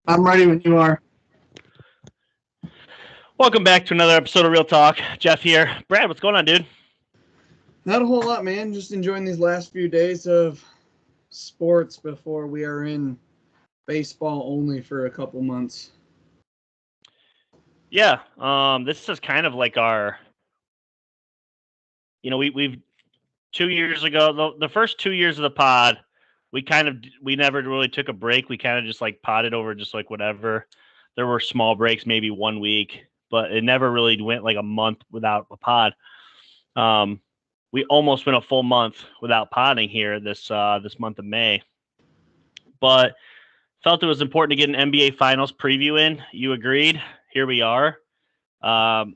I'm ready when you are. Welcome back to another episode of Real Talk. Jeff here. Brad, what's going on, dude? Not a whole lot, man. Just enjoying these last few days of sports before we are in baseball only for a couple months. Yeah, this is kind of like our, we've 2 years ago, the first 2 years of the pod, we never really took a break. We kind of just like potted over just like whatever. There were small breaks, maybe 1 week, but it never really went like a month without a pod. We almost went a full month without podding here this month of May, but felt it was important to get an NBA Finals preview in. You agreed. Here we are. Um,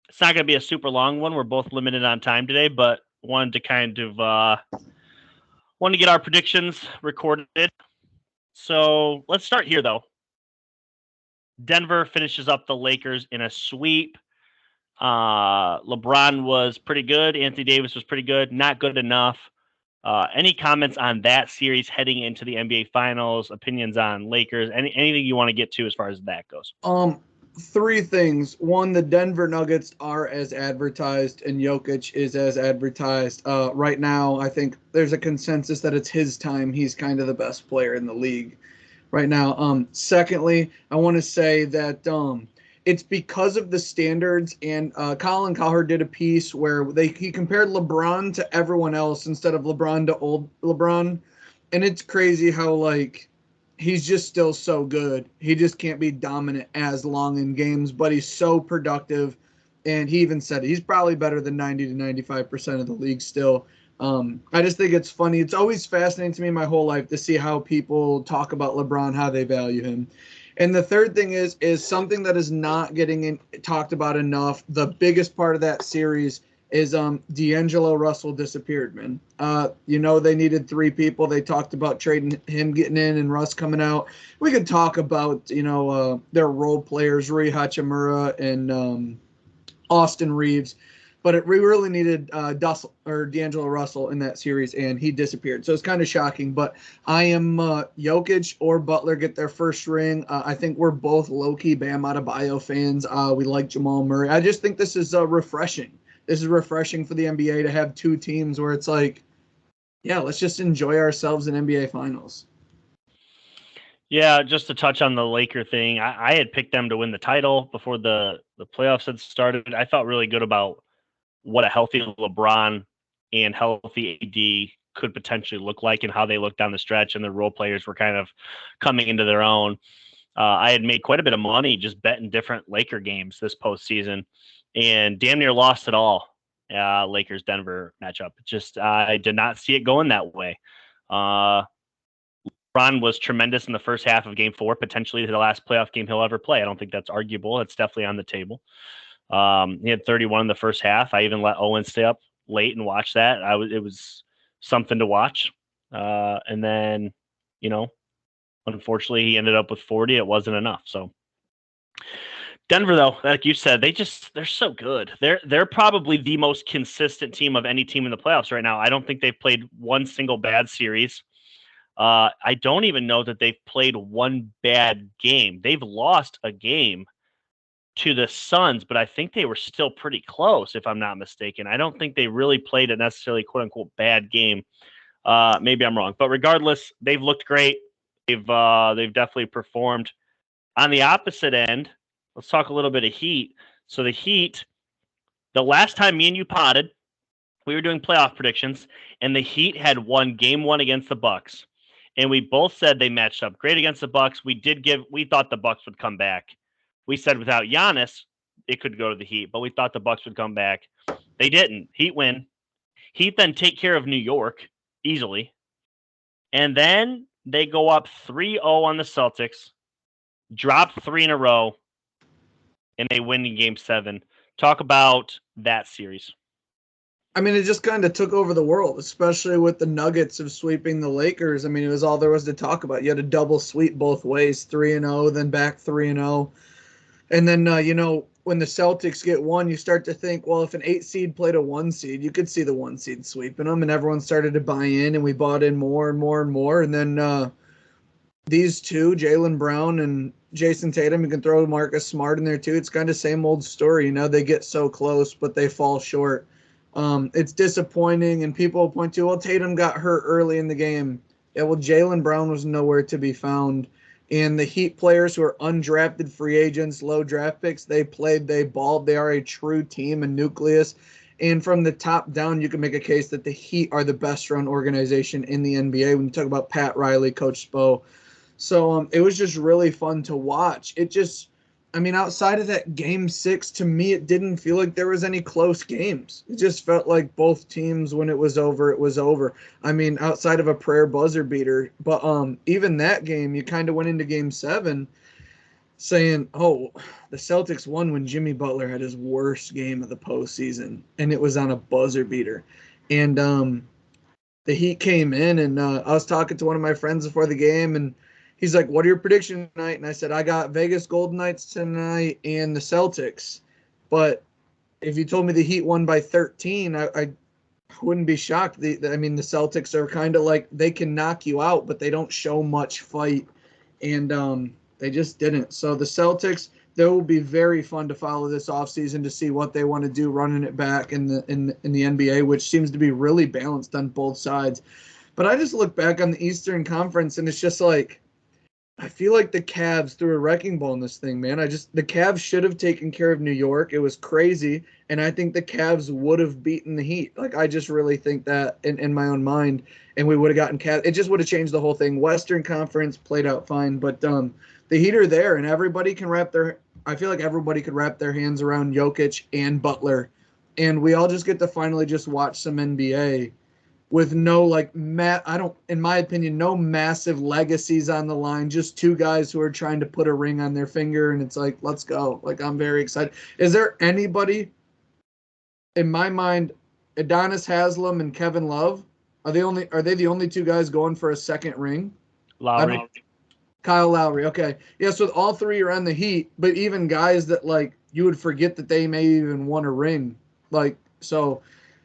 it's not going to be a super long one. We're both limited on time today, but wanted to wanted to get our predictions recorded. So let's start here, though. Denver finishes up the Lakers in a sweep. LeBron was pretty good. Anthony Davis was pretty good. Not good enough. Any comments on that series heading into the NBA Finals? Opinions on Lakers? Anything you want to get to as far as that goes? Three things. One, the Denver Nuggets are as advertised, and Jokic is as advertised. Right now, I think there's a consensus that it's his time. He's kind of the best player in the league right now. Secondly, I want to say that it's because of the standards, and Colin Cowherd did a piece where he compared LeBron to everyone else instead of LeBron to old LeBron, and it's crazy how he's just still so good. He just can't be dominant as long in games, but he's so productive. And he even said he's probably better than 90 to 95% of the league still. I just think it's funny. It's always fascinating to me my whole life to see how people talk about LeBron, how they value him. And the third thing is something that is not getting talked about enough. The biggest part of that series is D'Angelo Russell disappeared, man. They needed three people. They talked about trading him getting in and Russ coming out. We could talk about their role players, Rui Hachimura and Austin Reeves, but we really needed D'Angelo Russell in that series, and he disappeared. So it's kind of shocking. But I am Jokic or Butler get their first ring. I think we're both low-key Bam Adebayo fans. We like Jamal Murray. I just think this is refreshing. This is refreshing for the NBA to have two teams where it's like, yeah, let's just enjoy ourselves in NBA Finals. Yeah, just to touch on the Laker thing, I had picked them to win the title before the playoffs had started. I felt really good about what a healthy LeBron and healthy AD could potentially look like and how they looked down the stretch, and the role players were kind of coming into their own. I had made quite a bit of money just betting different Laker games this postseason, and damn near lost it all. Lakers Denver matchup. Just I did not see it going that way. Ron was tremendous in the first half of Game 4, potentially the last playoff game he'll ever play. I don't think that's arguable. It's definitely on the table. He had 31 in the first half. I even let Owen stay up late and watch that. It was something to watch. And then, unfortunately, he ended up with 40. It wasn't enough. So Denver, though, like you said, they're so good. They're probably the most consistent team of any team in the playoffs right now. I don't think they've played one single bad series. I don't even know that they've played one bad game. They've lost a game to the Suns, but I think they were still pretty close, if I'm not mistaken. I don't think they really played a necessarily quote unquote bad game. Maybe I'm wrong, but regardless, they've looked great. They've definitely performed. On the opposite end, let's talk a little bit of Heat. So the Heat, the last time me and you potted, we were doing playoff predictions, and the Heat had won Game 1 against the Bucks, and we both said they matched up great against the Bucks. We thought the Bucks would come back. We said without Giannis, it could go to the Heat, but we thought the Bucks would come back. They didn't. Heat win. Heat then take care of New York easily, and then they go up 3-0 on the Celtics, drop 3 in a row, and they win in Game 7. Talk about that series. I mean, it just kind of took over the world, especially with the Nuggets of sweeping the Lakers. I mean, it was all there was to talk about. You had a double sweep both ways, 3-0, then back 3-0. And then, when the Celtics get one, you start to think, well, if an 8 seed played a 1 seed, you could see the 1 seed sweeping them, and everyone started to buy in, and we bought in more and more and more. And then these two, Jaylen Brown and Jason Tatum, you can throw Marcus Smart in there too. It's kind of same old story. You know, they get so close, but they fall short. It's disappointing, and people point to, well, Tatum got hurt early in the game. Yeah, well, Jaylen Brown was nowhere to be found. And the Heat players who are undrafted free agents, low draft picks, they played, they balled. They are a true team, a nucleus. And from the top down, you can make a case that the Heat are the best run organization in the NBA when you talk about Pat Riley, Coach Spo. So it was just really fun to watch. It just, I mean, outside of that game 6, to me, it didn't feel like there was any close games. It just felt like both teams, when it was over, it was over. I mean, outside of a prayer buzzer beater. But even that game, you kind of went into game 7 saying, oh, the Celtics won when Jimmy Butler had his worst game of the postseason, and it was on a buzzer beater. And the Heat came in, and I was talking to one of my friends before the game, and he's like, what are your predictions tonight? And I said, I got Vegas Golden Knights tonight and the Celtics. But if you told me the Heat won by 13, I wouldn't be shocked. I mean, the Celtics are kind of like, they can knock you out, but they don't show much fight. And they just didn't. So the Celtics, they will be very fun to follow this offseason to see what they want to do running it back in the NBA, which seems to be really balanced on both sides. But I just look back on the Eastern Conference, and it's just like, I feel like the Cavs threw a wrecking ball in this thing, man. The Cavs should have taken care of New York. It was crazy, and I think the Cavs would have beaten the Heat. Like, I just really think that in my own mind, and we would have gotten Cavs. It just would have changed the whole thing. Western Conference played out fine, but the Heat are there, and everybody can I feel like everybody could wrap their hands around Jokic and Butler, and we all just get to finally just watch some NBA with no, like, in my opinion, no massive legacies on the line, just two guys who are trying to put a ring on their finger, and it's like, let's go. Like, I'm very excited. Is there anybody, in my mind, Adonis Haslam and Kevin Love, are they the only two guys going for a second ring? Lowry. Kyle Lowry, okay. Yeah, so all three are on the Heat, but even guys that, like, you would forget that they may even won a ring. Like, so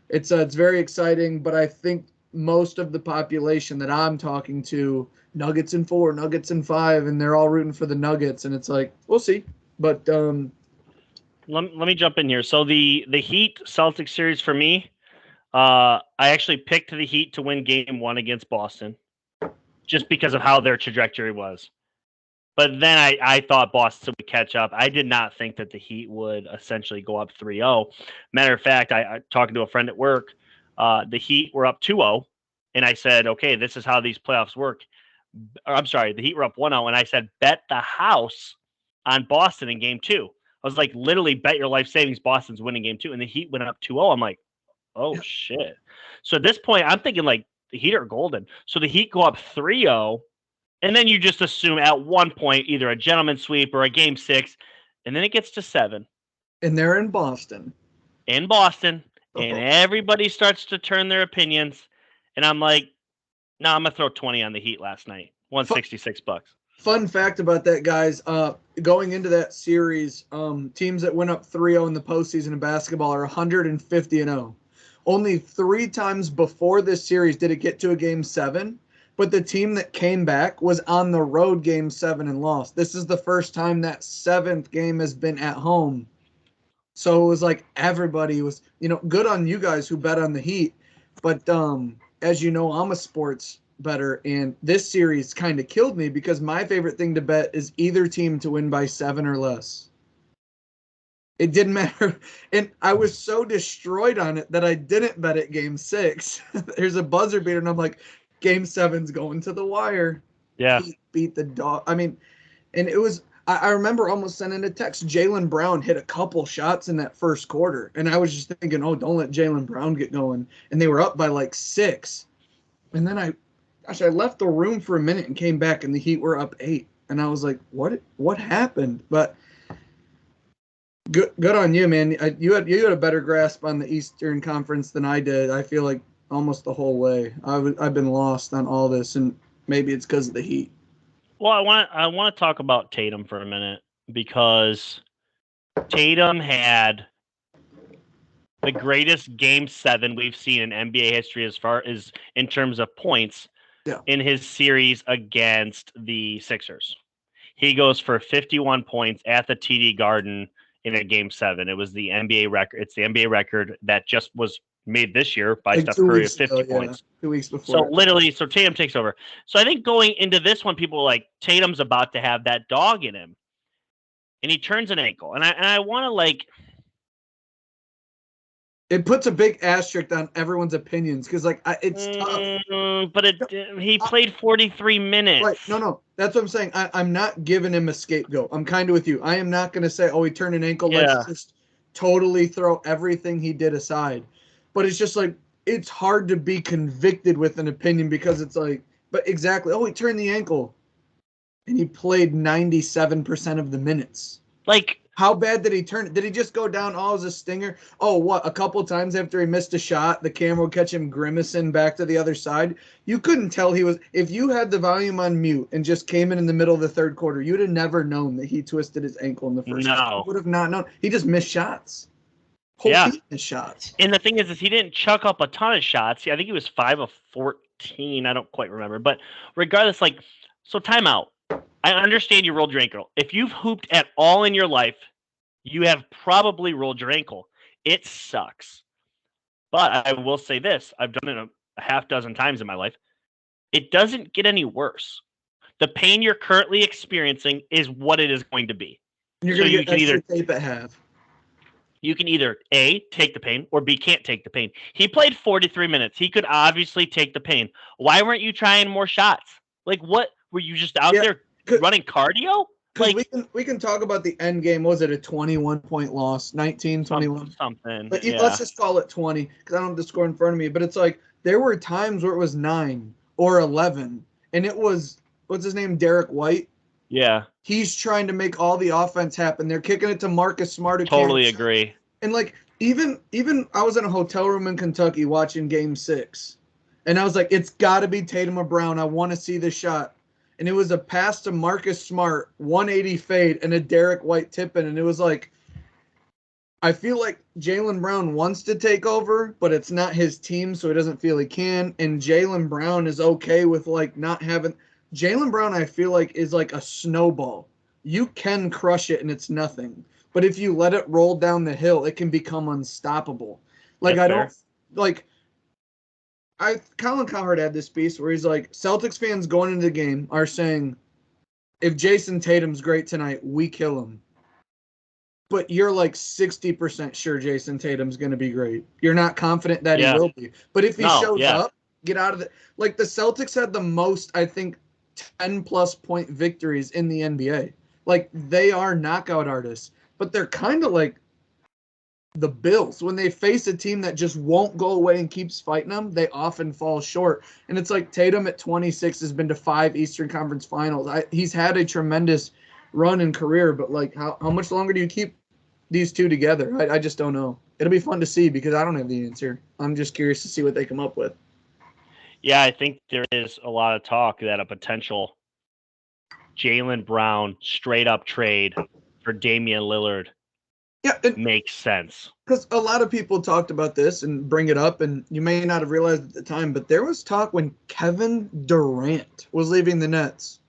it's very exciting, but I think most of the population that I'm talking to, Nuggets in 4, Nuggets in 5, and they're all rooting for the Nuggets, and it's like, we'll see. But let me jump in here. So the Heat Celtics series for me, I actually picked the Heat to win game 1 against Boston, just because of how their trajectory was. But then I thought Boston would catch up. I did not think that the Heat would essentially go up 3-0. Matter of fact, I talking to a friend at work, the Heat were up 2-0, and I said, okay, this is how these playoffs work. I'm sorry, the Heat were up 1-0, and I said, bet the house on Boston in game 2. I was like, literally bet your life savings Boston's winning game 2, and the Heat went up 2-0. I'm like, oh, shit. So at this point, I'm thinking, like, the Heat are golden. So the Heat go up 3-0, and then you just assume at one point either a gentleman sweep or a game 6, and then it gets to 7. And they're in Boston. And everybody starts to turn their opinions. And I'm like, no, I'm gonna throw 20 on the Heat last night. $166. Fun fact about that, guys. Going into that series, teams that went up 3-0 in the postseason in basketball are 150-0. Only 3 times before this series did it get to a game 7. But the team that came back was on the road game 7 and lost. This is the first time that 7th game has been at home. So it was like everybody was, good on you guys who bet on the Heat. But as you know, I'm a sports bettor, and this series kind of killed me because my favorite thing to bet is either team to win by 7 or less. It didn't matter. And I was so destroyed on it that I didn't bet it game 6. There's a buzzer beater, and I'm like, game 7's going to the wire. Yeah. Beat the dog. I mean, and it was, I remember almost sending a text. Jaylen Brown hit a couple shots in that first quarter. And I was just thinking, oh, don't let Jaylen Brown get going. And they were up by like 6. And then I left the room for a minute and came back, and the Heat were up 8. And I was like, what happened? But good on you, man. You had a better grasp on the Eastern Conference than I did. I feel like almost the whole way. I've been lost on all this, and maybe it's because of the Heat. Well, I want to talk about Tatum for a minute, because Tatum had the greatest game 7 we've seen in NBA history as far as in terms of points, in his series against the Sixers. He goes for 51 points at the TD Garden in a Game 7. It was the NBA record. It's the NBA record that just was made this year by Like Steph 2 Curry weeks of 50 ago, yeah. points. 2 weeks before. So literally, Tatum takes over. So I think going into this one, people were like, Tatum's about to have that dog in him. And he turns an ankle. And I want to like... It puts a big asterisk on everyone's opinions because, like, it's tough. But he played 43 minutes. Right. No. That's what I'm saying. I'm not giving him a scapegoat. I'm kind of with you. I am not going to say, oh, he turned an ankle. Yeah. Let's just totally throw everything he did aside. But it's just like, it's hard to be convicted with an opinion because it's like, but exactly, oh, he turned the ankle. And he played 97% of the minutes. Like, how bad did he turn it? Did he just go down all as a stinger? Oh, what? A couple times after he missed a shot, the camera would catch him grimacing back to the other side. You couldn't tell he was. If you had the volume on mute and just came in the middle of the third quarter, you'd have never known that he twisted his ankle in the first. No, you would have not known. He just missed shots. Team missed shots. And the thing is he didn't chuck up a ton of shots. I think he was 5 of 14. I don't quite remember, but regardless, like, so timeout. I understand you rolled your ankle. If you've hooped at all in your life, you have probably rolled your ankle. It sucks. But I will say this. I've done it a half dozen times in my life. It doesn't get any worse. The pain you're currently experiencing is what it is going to be. You're going to get extra tape at half. You can either A, take the pain, or B, can't take the pain. He played 43 minutes. He could obviously take the pain. Why weren't you trying more shots? Like, what? Were you just out there running cardio? Like, we can talk about the end game. Was it a 21-point loss? 19, 21? Something. But let's just call it 20 because I don't have the score in front of me. But it's like there were times where it was 9 or 11. And it was, what's his name, Derek White? Yeah. He's trying to make all the offense happen. They're kicking it to Marcus Smart. Totally agree. And, like, even I was in a hotel room in Kentucky watching Game 6. And I was like, it's got to be Tatum or Brown. I want to see the shot. And it was a pass to Marcus Smart, 180 fade, and a Derek White tip-in. And it was like, I feel like Jaylen Brown wants to take over, but it's not his team, so he doesn't feel he can. And Jaylen Brown is okay with, like, not having – Jaylen Brown, I feel like, is like a snowball. You can crush it, and it's nothing. But if you let it roll down the hill, it can become unstoppable. Like, Colin Cowherd had this piece where he's like, Celtics fans going into the game are saying, if Jason Tatum's great tonight, we kill him. But you're like 60% sure Jason Tatum's going to be great. You're not confident that he will be. But if he shows up, get out of it. Like the Celtics had the most, I think, 10-plus point victories in the NBA. Like they are knockout artists. But they're kind of like the Bills. When they face a team that just won't go away and keeps fighting them, they often fall short. And it's like Tatum at 26 has been to 5 Eastern Conference Finals. He's had a tremendous run in career, but like how much longer do you keep these two together? I just don't know. It'll be fun to see because I don't have the answer. I'm just curious to see what they come up with. Yeah, I think there is a lot of talk that a potential Jaylen Brown straight up trade for Damian Lillard makes sense. Because a lot of people talked about this and bring it up, and you may not have realized at the time, but there was talk when Kevin Durant was leaving the Nets.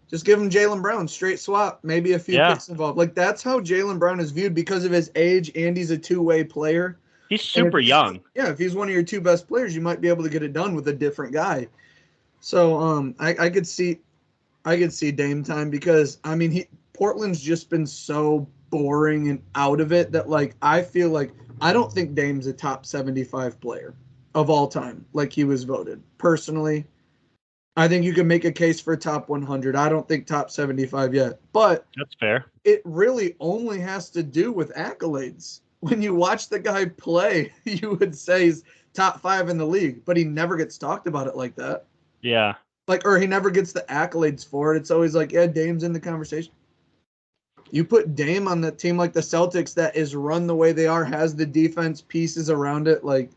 Just give him Jaylen Brown, straight swap, maybe a few picks involved. Like, that's how Jaylen Brown is viewed because of his age, and he's a two-way player. He's super young. Yeah, if he's one of your 2 best players, you might be able to get it done with a different guy. So I could see Dame time because, I mean, Portland's just been so boring and out of it that, like, I feel like I don't think Dame's a top 75 player of all time, like he was voted. Personally, I think you can make a case for top 100. I don't think top 75 yet, but that's fair. It really only has to do with accolades. When you watch the guy play, you would say he's top 5 in the league, but he never gets talked about it like that. Yeah. Like, or he never gets the accolades for it. It's always like, yeah, Dame's in the conversation. You put Dame on the team like the Celtics that is run the way they are, has the defense pieces around it. Like,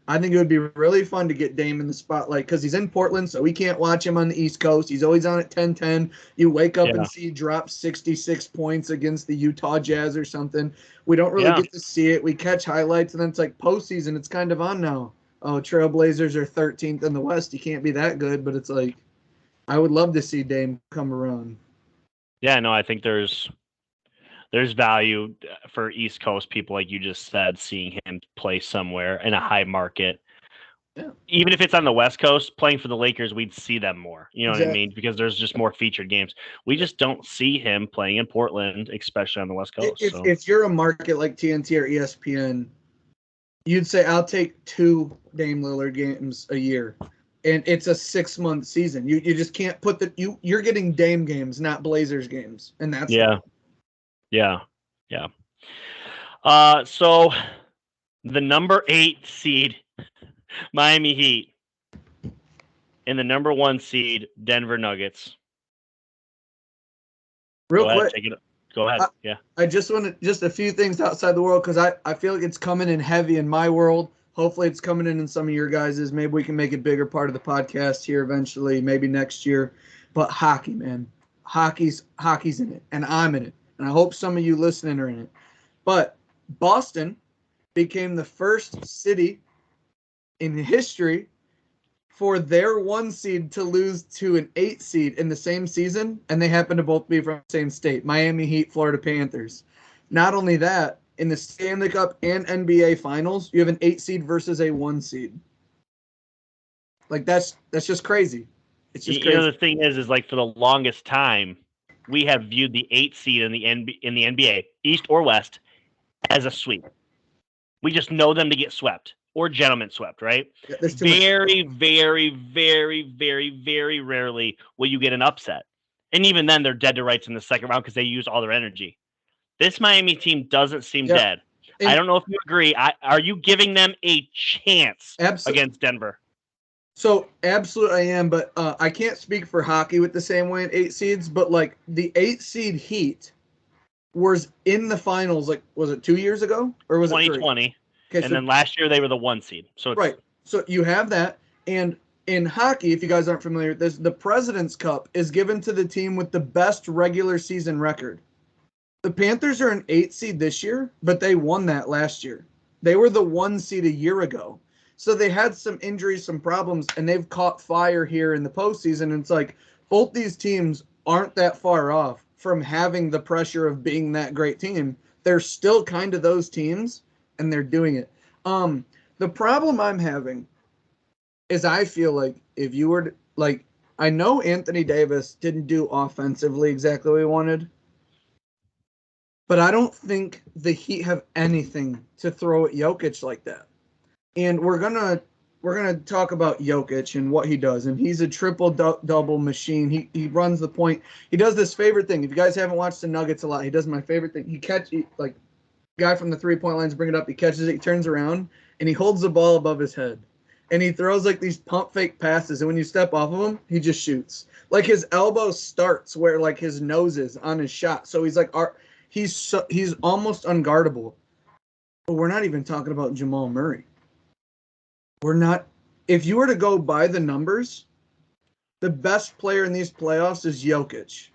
I think it would be really fun to get Dame in the spotlight because he's in Portland, so we can't watch him on the East Coast. He's always on at 10-10. You wake up and see drop 66 points against the Utah Jazz or something. We don't really get to see it. We catch highlights, and then it's like postseason. It's kind of on now. oh, Trailblazers are 13th in the West. You can't be that good, but it's like, I would love to see Dame come around. Yeah, no, I think there's value for East Coast people, like you just said, seeing him play somewhere in a high market. Yeah. Even if it's on the West Coast, playing for the Lakers, we'd see them more. You know what I Exactly. mean? Because there's just more featured games. We just don't see him playing in Portland, especially on the West Coast. If you're a market like TNT or ESPN, you'd say, I'll take 2 Dame Lillard games a year. And it's a 6-month season. You just can't put you're getting Dame games, not Blazers games. And that's Yeah. So the number 8 seed, Miami Heat, and the number 1 seed, Denver Nuggets. Real quick. Go ahead. Yeah. I just want just a few things outside the world, because I feel like it's coming in heavy in my world. Hopefully it's coming in some of your guys's. Maybe we can make it bigger part of the podcast here eventually, maybe next year. But hockey, man. Hockey's in it, and I'm in it. And I hope some of you listening are in it. But Boston became the first city in history for their 1 seed to lose to an 8 seed in the same season, and they happen to both be from the same state, Miami Heat, Florida Panthers. Not only that, in the Stanley Cup and NBA Finals, you have an 8 seed versus a 1 seed. Like, that's just crazy. It's just crazy. You know, the thing is like, for the longest time, we have viewed the 8 seed in the NBA, East or West, as a sweep. We just know them to get swept or gentlemen swept, right? Yeah, very, very, very, very, very rarely will you get an upset. And even then, they're dead to rights in the second round because they use all their energy. This Miami team doesn't seem dead. And I don't know if you agree. Are you giving them a chance against Denver? So, absolutely I am, but I can't speak for hockey with the same way in 8 seeds, but like the 8 seed Heat was in the finals, like, was it 2 years ago? Or was 2020. It 3? Okay, and then last year they were the 1 seed. So it's, right. So you have that. And in hockey, if you guys aren't familiar with this, the President's Cup is given to the team with the best regular season record. The Panthers are an 8 seed this year, but they won that last year. They were the 1 seed a year ago. So they had some injuries, some problems, and they've caught fire here in the postseason. And it's like both these teams aren't that far off from having the pressure of being that great team. They're still kind of those teams, and they're doing it. The problem I'm having is I feel like if you were to, like, I know Anthony Davis didn't do offensively exactly what he wanted, but I don't think the Heat have anything to throw at Jokic like that. And we're gonna talk about Jokic and what he does, and he's a triple-double machine. He runs the point. He does this favorite thing. If you guys haven't watched the Nuggets a lot, he does my favorite thing. Like, guy from the 3-point lines bring it up. He catches it. He turns around and he holds the ball above his head, and he throws like these pump fake passes. And when you step off of him, he just shoots. Like, his elbow starts where like his nose is on his shot. So he's like, he's almost unguardable. But we're not even talking about Jamal Murray. We're not. If you were to go by the numbers, the best player in these playoffs is Jokic.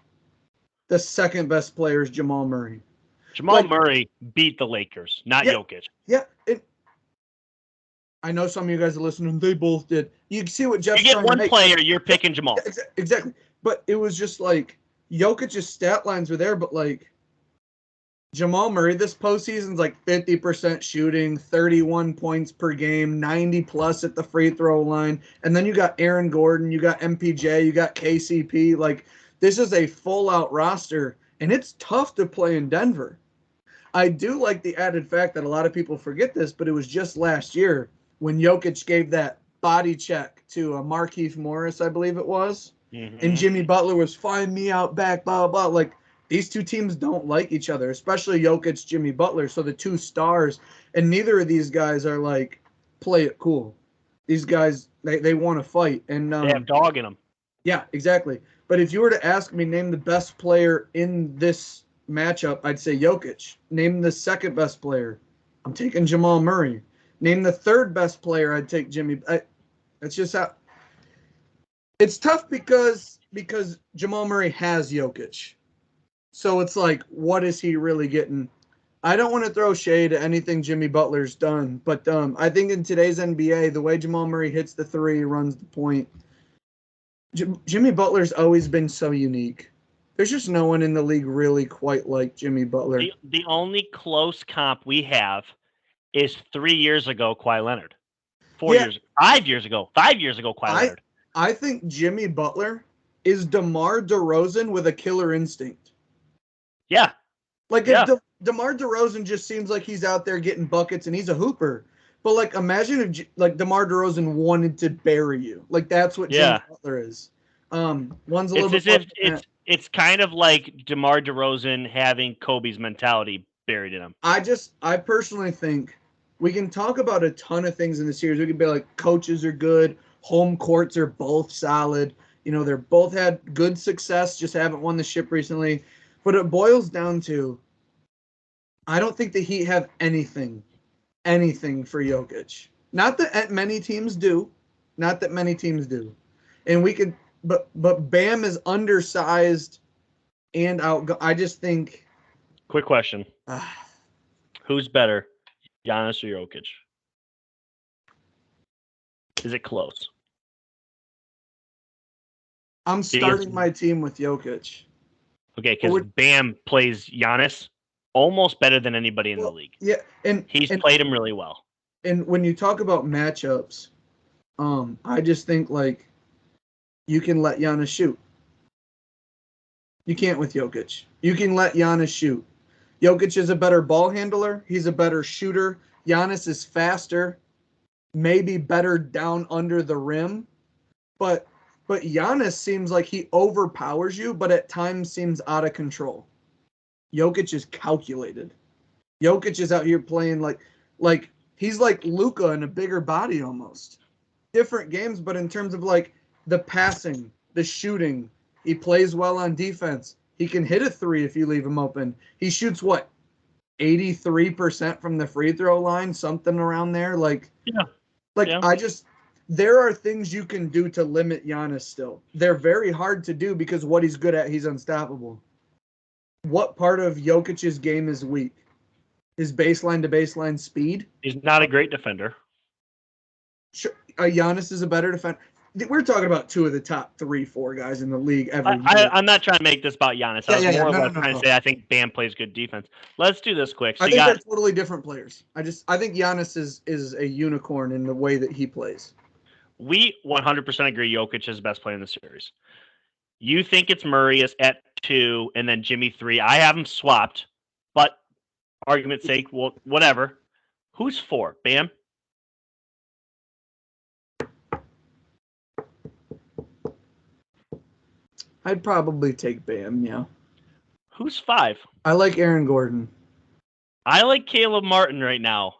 The second best player is Jamal Murray. Jamal Murray beat the Lakers, not Jokic. Yeah. I know some of you guys are listening. They both did. You see what Jeff's You get one player, you're picking Jamal. Yeah, exactly. But it was just like Jokic's stat lines were there, but like Jamal Murray this postseason's like 50% shooting, 31 points per game, 90 plus at the free throw line. And then you got Aaron Gordon, you got MPJ, you got KCP. Like, this is a full out roster, and it's tough to play in Denver. I do like the added fact that a lot of people forget this, but it was just last year when Jokic gave that body check to Markieff Morris, I believe it was. Mm-hmm. And Jimmy Butler was, find me out back, blah, blah, blah. Like, these two teams don't like each other, especially Jokic, Jimmy Butler. So the two stars, and neither of these guys are like, play it cool. These guys, they want to fight. And they have dog in them. Yeah, exactly. But if you were to ask me, name the best player in this matchup, I'd say Jokic. Name the second best player. I'm taking Jamal Murray. Name the third best player, I'd take Jimmy. That's just how. It's tough because Jamal Murray has Jokic. So it's like, what is he really getting? I don't want to throw shade at anything Jimmy Butler's done, but I think in today's NBA, the way Jamal Murray hits the three, runs the point, Jimmy Butler's always been so unique. There's just no one in the league really quite like Jimmy Butler. The only close comp we have is 3 years ago, Kawhi Leonard. 5 years ago, Kawhi Leonard. I think Jimmy Butler is DeMar DeRozan with a killer instinct. Yeah. Like, if DeMar DeRozan just seems like he's out there getting buckets and he's a hooper. But, like, imagine if, like, DeMar DeRozan wanted to bury you. Like, that's what Jimmy Butler is. One's a little bit... It's kind of like DeMar DeRozan having Kobe's mentality buried in him. I personally think we can talk about a ton of things in the series. We could be like, coaches are good. Home courts are both solid. You know, they're both had good success, just haven't won the ship recently. But it boils down to, I don't think the Heat have anything for Jokic. Not that many teams do. And we could, but Bam is undersized and out. I just think. Quick question. Who's better, Giannis or Jokic? Is it close? I'm starting my team with Jokic. Okay, because Bam plays Giannis almost better than anybody in the league. Yeah, and he's played him really well. And when you talk about matchups, I just think, like, you can let Giannis shoot. You can't with Jokic. You can let Giannis shoot. Jokic is a better ball handler. He's a better shooter. Giannis is faster, maybe better down under the rim. But Giannis seems like he overpowers you, but at times seems out of control. Jokic is calculated. Jokic is out here playing like he's like Luka in a bigger body almost. Different games, but in terms of, like, the passing, the shooting, he plays well on defense. He can hit a three if you leave him open. He shoots, 83% from the free throw line, something around there. There are things you can do to limit Giannis still. They're very hard to do because what he's good at, he's unstoppable. What part of Jokic's game is weak? His baseline to baseline speed? He's not a great defender. Sure, Giannis is a better defender. We're talking about two of the top 3-4 guys in the league every year. I'm not trying to make this about Giannis. I was more or less trying to say I think Bam plays good defense. Let's do this quick. So I think they're totally different players. I think Giannis is a unicorn in the way that he plays. We 100% agree Jokic is the best player in the series. You think it's Murray is at 2 and then Jimmy 3. I have them swapped, but argument's sake, well, whatever. Who's 4? Bam? I'd probably take Bam, yeah. Who's 5? I like Aaron Gordon. I like Caleb Martin right now.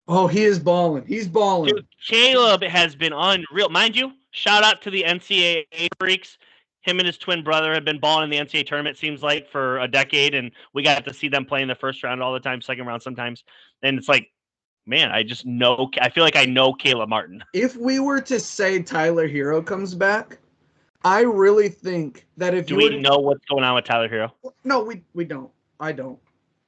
Oh, he is balling. He's balling. Dude, Caleb has been unreal. Mind you, shout out to the NCAA freaks. Him and his twin brother have been balling in the NCAA tournament, seems like, for a decade, and we got to see them play in the first round all the time, second round sometimes. And it's like, man, I feel like I know Caleb Martin. If we were to say Tyler Hero comes back, I really think that if Do we know what's going on with Tyler Hero? No, we don't. I don't.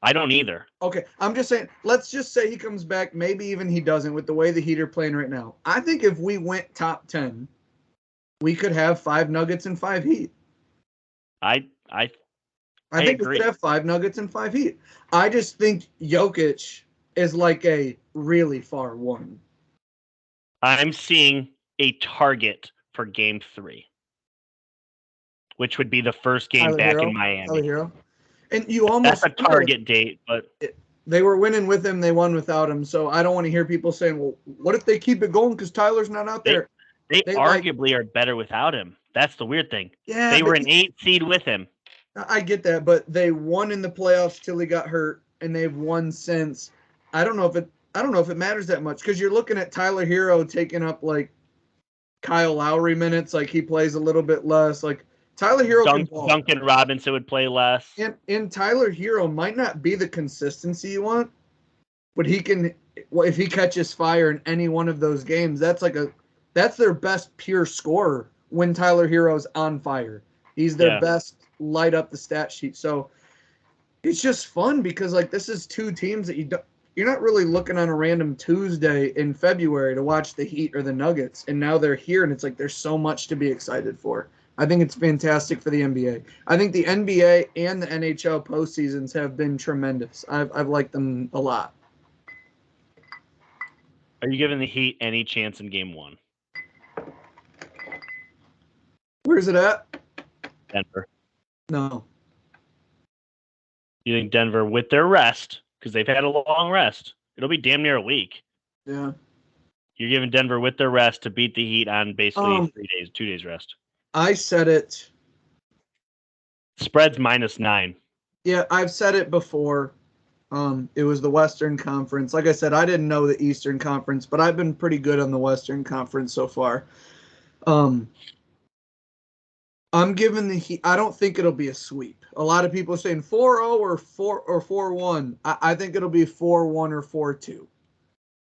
I don't either. Okay, I'm just saying, let's just say he comes back. Maybe even he doesn't with the way the Heat are playing right now. I think if we went top 10, we could have 5 Nuggets and 5 Heat. I think agree. we could have 5 Nuggets and 5 Heat. I just think Jokic is like a really far one. I'm seeing a target for Game 3, which would be the first game Tyler back Hero, in Miami. Tyler Hero. And you almost that's a target date, but they were winning with him, they won without him. So I don't want to hear people saying, "Well, what if they keep it going because Tyler's not out there?" They arguably are better without him. That's the weird thing. Yeah, they were an 8 seed with him. I get that, but they won in the playoffs till he got hurt, and they've won since. I don't know if it matters that much because you're looking at Tyler Hero taking up like Kyle Lowry minutes, like he plays a little bit less, like. Tyler Hero can ball. Duncan Robinson would play less. And Tyler Hero might not be the consistency you want, but he can. Well, if he catches fire in any one of those games, that's their best pure scorer when Tyler Hero's on fire. He's their best light up the stat sheet. So it's just fun because like this is two teams that you're not really looking on a random Tuesday in February to watch the Heat or the Nuggets, and now they're here, and it's like there's so much to be excited for. I think it's fantastic for the NBA. I think the NBA and the NHL postseasons have been tremendous. I've liked them a lot. Are you giving the Heat any chance in Game 1? Where's it at? Denver. No. You think Denver with their rest, because they've had a long rest, it'll be damn near a week. Yeah. You're giving Denver with their rest to beat the Heat on basically 2 days rest. I said it. Spread's -9. Yeah, I've said it before. It was the Western Conference. Like I said, I didn't know the Eastern Conference, but I've been pretty good on the Western Conference so far. I'm giving the Heat. I don't think it'll be a sweep. A lot of people are saying 4-0 or 4-1. I think it'll be 4-1 or 4-2.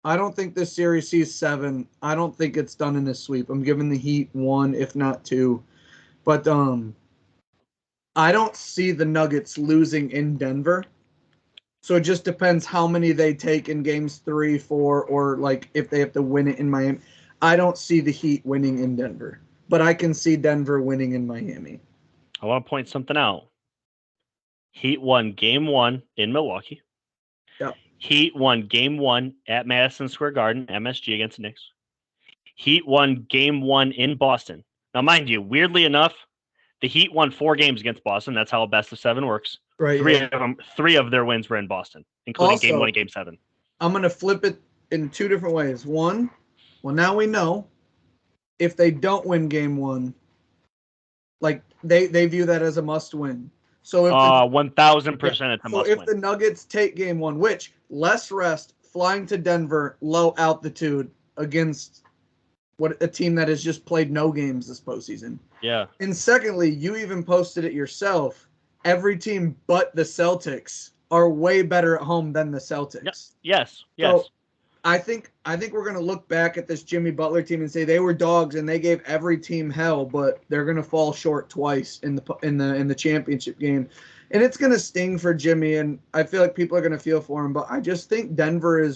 I don't think this series sees 7. I don't think it's done in a sweep. I'm giving the Heat 1, if not 2. But I don't see the Nuggets losing in Denver. So it just depends how many they take in games 3, 4, or like if they have to win it in Miami. I don't see the Heat winning in Denver, but I can see Denver winning in Miami. I want to point something out. Heat won Game 1 in Milwaukee. Yep. Heat won Game 1 at Madison Square Garden, MSG against the Knicks. Heat won Game 1 in Boston. Now, mind you, weirdly enough, the Heat won 4 games against Boston. That's how a best of 7 works. Right. Three of their wins were in Boston, including Also, Game 1 and Game 7. I'm going to flip it in 2 different ways. One, well, now we know if they don't win Game 1, like they view that as a must-win. So if 1,000% it's a must-win. So if the Nuggets take Game 1, which less rest, flying to Denver, low altitude against a team that has just played no games this postseason. Yeah. And secondly, you even posted it yourself. Every team but the Celtics are way better at home than the Celtics. Yes. So I think we're going to look back at this Jimmy Butler team and say they were dogs and they gave every team hell, but they're going to fall short twice in the championship game. And it's going to sting for Jimmy, and I feel like people are going to feel for him, but I just think Denver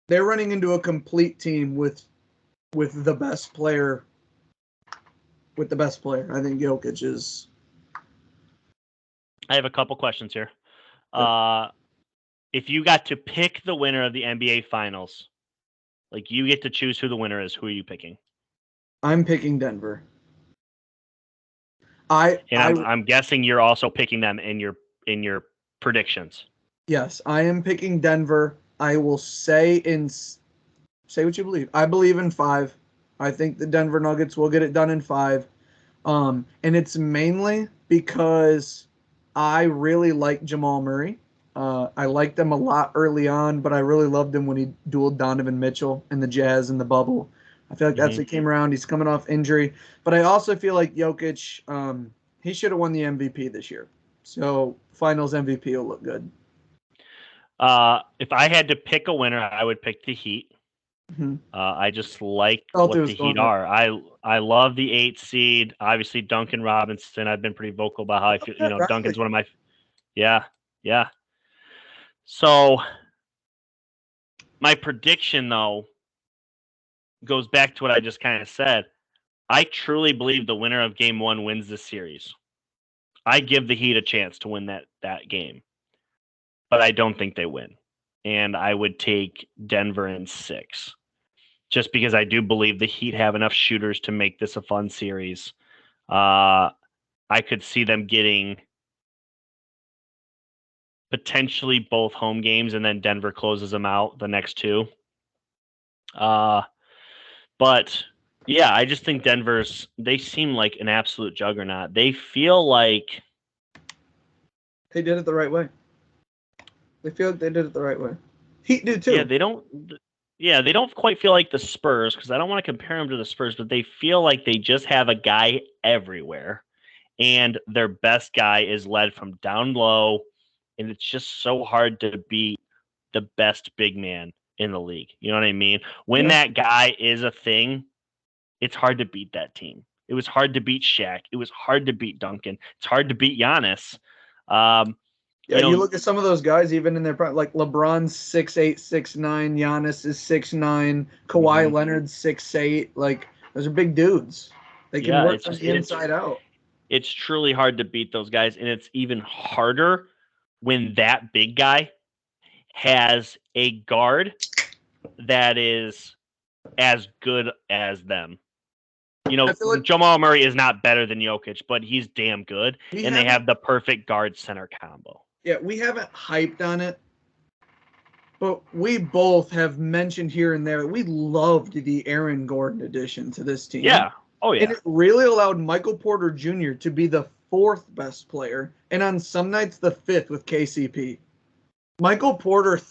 they're running into a complete team with the best player. I think Jokic is. I have a couple questions here. If you got to pick the winner of the NBA Finals, like you get to choose who the winner is, who are you picking? I'm picking Denver. I'm guessing you're also picking them in your predictions. Yes, I am picking Denver. I will say what you believe. I believe in 5. I think the Denver Nuggets will get it done in 5. And it's mainly because I really like Jamal Murray. I liked him a lot early on, but I really loved him when he dueled Donovan Mitchell in the Jazz in the bubble. I feel like that's what came around. He's coming off injury. But I also feel like Jokic, he should have won the MVP this year. So finals MVP will look good. If I had to pick a winner, I would pick the Heat. Mm-hmm. I just like what the Heat are. I love the 8 seed. Obviously, Duncan Robinson. I've been pretty vocal about how I feel. Right. Duncan's one of my. Yeah. So my prediction, though, goes back to what I just kind of said. I truly believe the winner of Game 1 wins this series. I give the Heat a chance to win that game, but I don't think they win. And I would take Denver in 6. Just because I do believe the Heat have enough shooters to make this a fun series. I could see them getting potentially both home games, and then Denver closes them out the next 2. But yeah, I just think they seem like an absolute juggernaut. They feel like they did it the right way. They feel like they did it the right way. Heat do too. Yeah, they don't quite feel like the Spurs, because I don't want to compare them to the Spurs, but they feel like they just have a guy everywhere, and their best guy is led from down low, and it's just so hard to beat the best big man in the league. You know what I mean? When that guy is a thing, it's hard to beat that team. It was hard to beat Shaq. It was hard to beat Duncan. It's hard to beat Giannis. Yeah, you look at some of those guys, even in their prime, like LeBron's 6'8", 6'9", Giannis is 6'9", Kawhi Leonard's 6'8". Like, those are big dudes. They can work from the inside out. It's truly hard to beat those guys, and it's even harder when that big guy has a guard that is as good as them. You know, like Jamal Murray is not better than Jokic, but he's damn good, and they have the perfect guard center combo. Yeah, we haven't hyped on it, but we both have mentioned here and there we loved the Aaron Gordon addition to this team. Yeah. Oh, yeah. And it really allowed Michael Porter Jr. to be the 4th best player, and on some nights the 5th with KCP. Michael Porter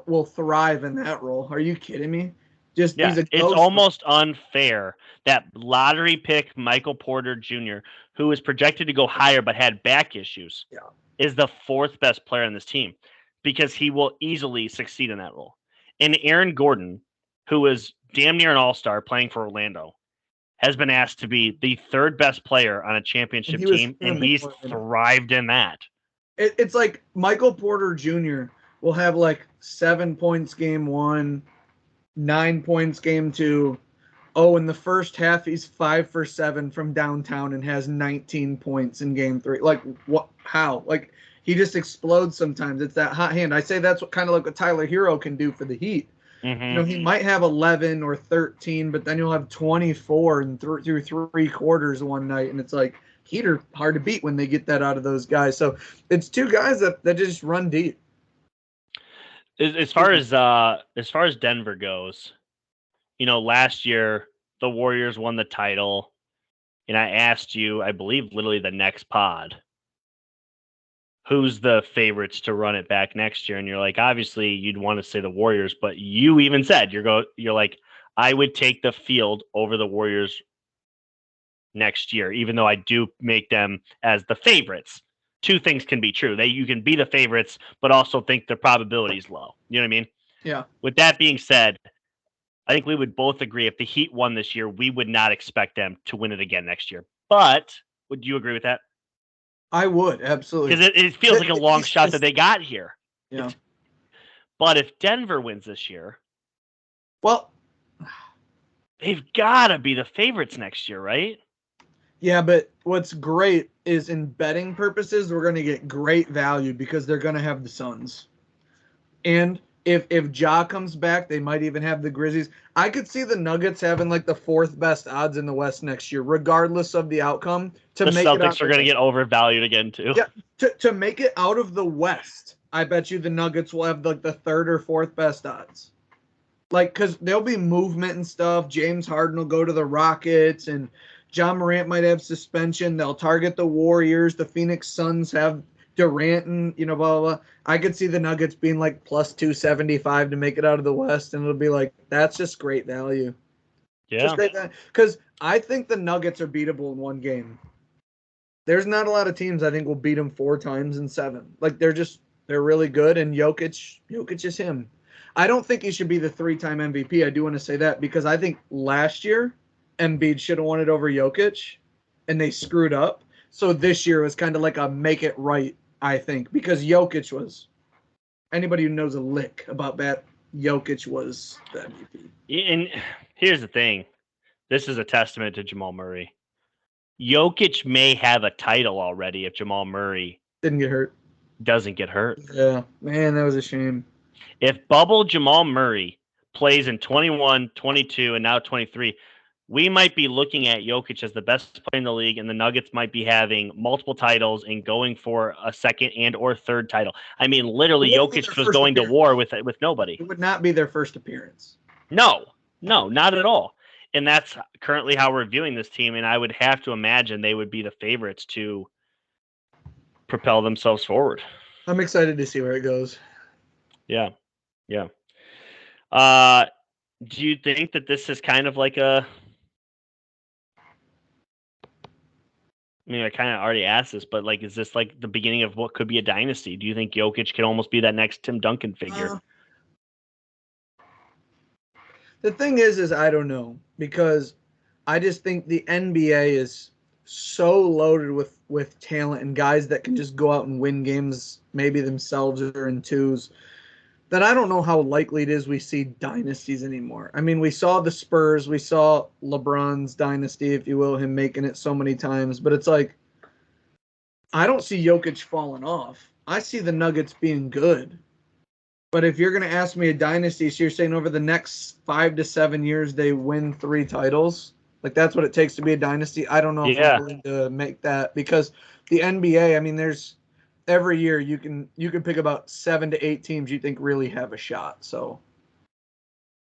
will thrive in that role. Are you kidding me? It's almost unfair that lottery pick Michael Porter Jr., who was projected to go higher but had back issues, is the 4th best player on this team because he will easily succeed in that role. And Aaron Gordon, who is damn near an all-star playing for Orlando, has been asked to be the 3rd best player on a championship team, and he's thrived in that. It's like Michael Porter Jr. will have like 7 points game 1, 9 points game 2. Oh, in the first half, he's 5 for 7 from downtown and has 19 points in game 3. Like, what? How? Like, he just explodes sometimes. It's that hot hand. I say that's what kind of like what Tyler Hero can do for the Heat. Mm-hmm. You know, he might have 11 or 13, but then he'll have 24 and through 3 quarters one night, and it's like Heat are hard to beat when they get that out of those guys. So it's 2 guys that just run deep. As far as Denver goes, you know, last year the Warriors won the title, and I asked you, I believe, literally the next pod, who's the favorites to run it back next year? And you're like, obviously you'd want to say the Warriors, but you even said you're like, I would take the field over the Warriors next year, even though I do make them as the favorites. 2 things can be true. You can be the favorites, but also think the probability is low. You know what I mean? Yeah. With that being said, I think we would both agree if the Heat won this year, we would not expect them to win it again next year. But would you agree with that? I would, absolutely. Because it feels like a long shot that they got here. Yeah. But if Denver wins this year, well, they've got to be the favorites next year, right? Yeah, but what's great is in betting purposes, we're going to get great value because they're going to have the Suns. And if Ja comes back, they might even have the Grizzlies. I could see the Nuggets having like the 4th best odds in the West next year, regardless of the outcome. The Celtics are going to get overvalued again, too. Yeah, to make it out of the West, I bet you the Nuggets will have like the 3rd or 4th best odds. Like, because there'll be movement and stuff. James Harden will go to the Rockets, and John Morant might have suspension. They'll target the Warriors. The Phoenix Suns have Durant and, blah, blah, blah. I could see the Nuggets being like plus 275 to make it out of the West, and it'll be like, that's just great value. Yeah. Because I think the Nuggets are beatable in 1 game. There's not a lot of teams I think will beat them 4 times in 7. Like, they're really good, and Jokic is him. I don't think he should be the 3-time MVP. I do want to say that because I think last year Embiid should have won it over Jokic, and they screwed up. So this year was kind of like a make it right, I think, because Jokic was – anybody who knows a lick about that, Jokic was the MVP. And here's the thing. This is a testament to Jamal Murray. Jokic may have a title already if Jamal Murray doesn't get hurt. Yeah, man, that was a shame. If bubble Jamal Murray plays in 21, 22, and now 23, we might be looking at Jokic as the best player in the league, and the Nuggets might be having multiple titles and going for a 2nd and or 3rd title. I mean, literally, Jokic was going to war with nobody. It would not be their first appearance. No, not at all. And that's currently how we're viewing this team, and I would have to imagine they would be the favorites to propel themselves forward. I'm excited to see where it goes. Yeah. Do you think that this is kind of like I kind of already asked this, but like, is this like the beginning of what could be a dynasty? Do you think Jokic could almost be that next Tim Duncan figure? The thing is I don't know, because I just think the NBA is so loaded with talent and guys that can just go out and win games, maybe themselves or in twos, that I don't know how likely it is we see dynasties anymore. I mean, we saw the Spurs, we saw LeBron's dynasty, if you will, him making it so many times, but it's like, I don't see Jokic falling off. I see the Nuggets being good. But if you're going to ask me a dynasty, so you're saying over the next 5 to 7 years they win 3 titles, like that's what it takes to be a dynasty. I don't know if I'm willing to make that, because the NBA, I mean, there's every year you can pick about 7 to 8 teams you think really have a shot. So